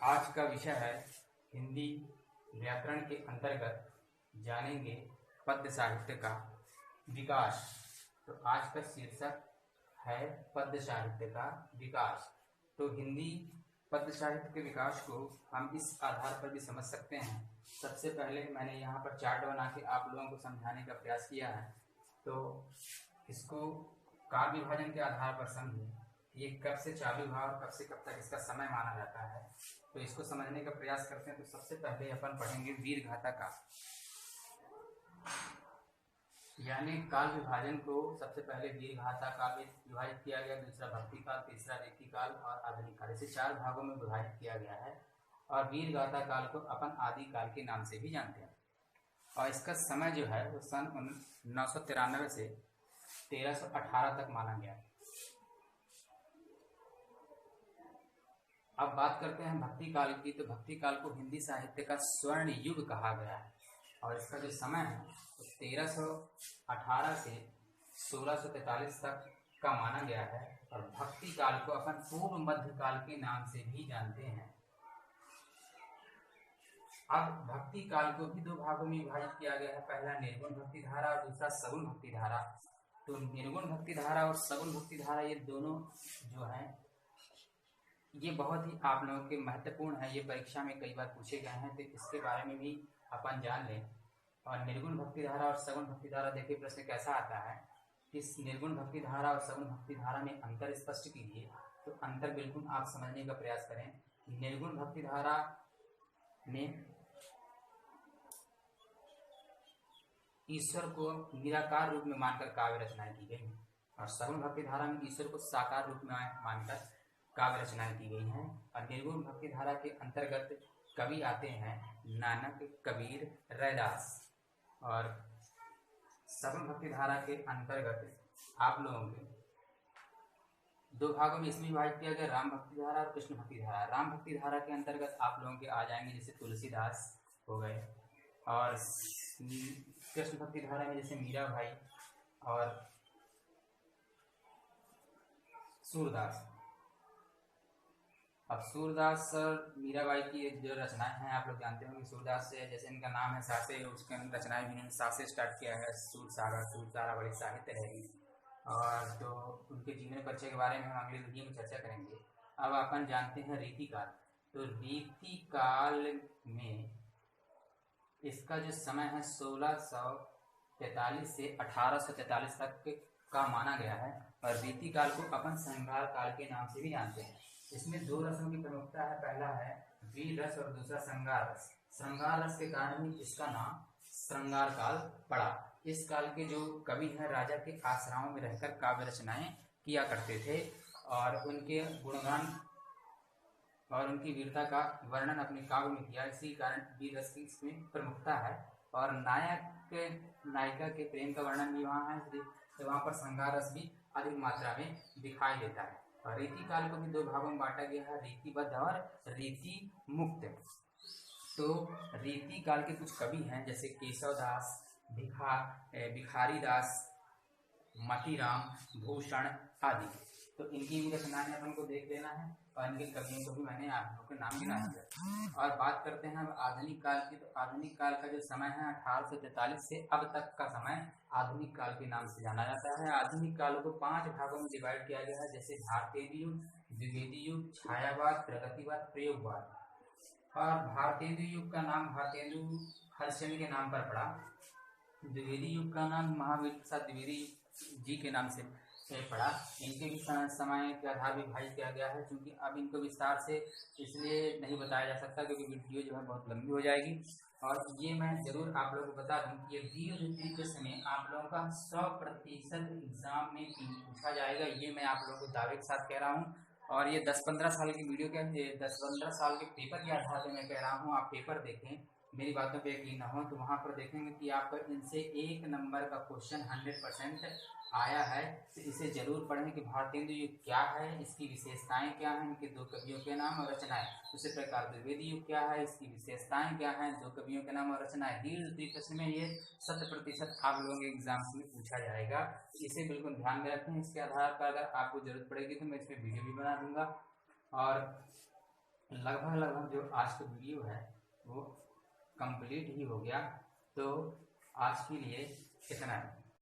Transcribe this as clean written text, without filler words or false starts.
आज का विषय है हिंदी व्याकरण के अंतर्गत जानेंगे पद्य साहित्य का विकास। तो आज का शीर्षक है पद्य साहित्य का विकास। तो हिंदी पद्य साहित्य के विकास को हम इस आधार पर भी समझ सकते हैं। सबसे पहले मैंने यहाँ पर चार्ट बना के आप लोगों को समझाने का प्रयास किया है। तो इसको काल विभाजन के आधार पर समझें, ये कब से चालू हुआ और कब से कब तक इसका समय माना जाता है। तो इसको समझने का प्रयास करते हैं। तो सबसे पहले अपन पढ़ेंगे वीरगाथा का, यानी काल विभाजन को सबसे पहले वीरगाथा काल में विभाजित किया गया, दूसरा भक्ति काल, तीसरा रीति काल और आधुनिक काल, इसे 4 भागों में विभाजित किया गया है। और वीरगाथा काल को अपन आदि काल के नाम से भी जानते हैं। और इसका समय जो है वो सन 993 से 1318 तक माना गया है। अब बात करते हैं भक्ति काल की। तो भक्ति काल को हिंदी साहित्य का स्वर्ण युग कहा गया है और इसका जो समय है तो 1318 से 1643 तक का माना गया है। और भक्ति काल को अपन पूर्व मध्य काल के नाम से भी जानते हैं। अब भक्ति काल को भी 2 भागों में विभाजित किया गया है, पहला निर्गुण भक्ति धारा और दूसरा सगुण भक्ति धारा। तो निर्गुण भक्ति धारा और सगुण भक्ति धारा ये दोनों जो है ये बहुत ही आप लोगों के महत्वपूर्ण है, ये परीक्षा में कई बार पूछे गए हैं। तो इसके बारे में भी अपन जान लें। और निर्गुण भक्ति धारा और सगुण भक्ति धारा, देखिए प्रश्न कैसा आता है, इस निर्गुण भक्ति धारा और सगुण भक्ति धारा में अंतर स्पष्ट कीजिए। तो अंतर बिल्कुल आप समझने का प्रयास करें। निर्गुण भक्ति धारा में ईश्वर को निराकार रूप में मानकर काव्य रचनाएं की गई और सगुण भक्ति धारा में ईश्वर को साकार रूप में मानकर काव्य रचनाएं की गई हैं। और निर्गुण भक्ति धारा के अंतर्गत कवि आते हैं नानक, कबीर, रैदास। और सगुण भक्ति धारा के अंतर्गत आप लोगों के 2 भागों में इसमें विभाजित किया गया, राम भक्ति धारा और कृष्ण भक्ति धारा। राम भक्ति धारा के अंतर्गत आप लोगों के आ जाएंगे जैसे तुलसीदास हो गए, और कृष्ण भक्ति धारा में जैसे मीरा भाई और सूरदास। अब सूरदास और मीराबाई की जो रचनाएं हैं आप लोग जानते होंगे। सूरदास से जैसे इनका नाम है सासे, उसके रचनाएं भी इन्होंने सासे स्टार्ट किया है। सूरसारा बड़ी साहित्य रहेगी। और तो उनके जीवन परिचय के बारे में हम अगले वीडियो में चर्चा करेंगे। अब अपन जानते हैं रीति काल। तो रीति काल में इसका जो समय है 1643 से 1843 तक का माना गया है। और रीति काल को अपन श्रृंगार काल के नाम से भी जानते हैं। इसमें 2 रसों की प्रमुखता है, पहला है वीर रस और दूसरा श्रृंगार रस। श्रृंगार रस के कारण ही इसका नाम श्रृंगार काल पड़ा। इस काल के जो कवि हैं राजा के आश्रमों में रहकर काव्य रचनाएं किया करते थे और उनके गुणगान और उनकी वीरता का वर्णन अपने काव्य में किया। इसी कारण वीर रस की इसमें प्रमुखता है। और नायक नायिका के प्रेम का वर्णन भी वहाँ है, तो वहाँ पर श्रृंगार रस भी अधिक मात्रा में दिखाई देता है। और रीति काल को भी 2 भागों में बांटा गया है, रीतिबद्ध और रीति मुक्त। तो रीति काल के कुछ कवि हैं जैसे केशवदास, भिखारी दास, मतीराम, भूषण आदि। तो इनकी भी रचनाएं अपन को देख लेना है और इनके कवियों को भी मैंने आप लोगों के नाम गिनाए हैं। और बात करते हैं अब आधुनिक काल की। तो आधुनिक काल का जो समय है 1843 से अब तक का समय आधुनिक काल के नाम से जाना जाता है। आधुनिक काल को 5 भागों में डिवाइड किया गया है, जैसे भारतेंदु युग, द्विवेदी युग, छायावाद, प्रगतिवाद, प्रयोगवाद। और भारतेंदु युग का नाम भारतेंदु हरिश्चंद्र के नाम पर पड़ा। द्विवेदी युग का नाम महावीर प्रसाद द्विवेदी जी के नाम से पड़ा। इनके भी समय के आधार विभाजित किया गया है, क्योंकि अब इनको विस्तार से इसलिए नहीं बताया जा सकता क्योंकि वीडियो जो है बहुत लंबी हो जाएगी। और ये मैं जरूर आप लोगों को बता दूं कि ये वीर ऋतिक में आप लोगों का 100% एग्जाम में पूछा जाएगा। ये मैं आप लोगों को दावे के साथ कह रहा हूँ। और ये 10-15 साल की वीडियो के 10-15 साल के पेपर के आधार पर मैं कह रहा हूँ। आप पेपर देखें, मेरी बातों पे यकीन न हो तो वहाँ पर देखेंगे कि आपका इनसे 1 नंबर का क्वेश्चन 100% आया है। तो इसे जरूर पढ़ें कि भारतेंदु युग क्या है, इसकी विशेषताएं क्या हैं, इनके 2 कवियों के नाम और रचनाएं। उसी प्रकार द्विवेदी युग क्या है, इसकी विशेषताएं क्या हैं, 2 कवियों के नाम और रचनाएं। वीर प्रश्न में ये 100% आप लोगों के एग्जाम्स में पूछा जाएगा। इसे बिल्कुल ध्यान में रखें। इसके आधार पर अगर आपको जरूरत पड़ेगी तो मैं इस पर वीडियो भी बना दूंगा। और लगभग लगभग जो आज का वीडियो है वो कंप्लीट ही हो गया। तो आज के लिए इतना ही।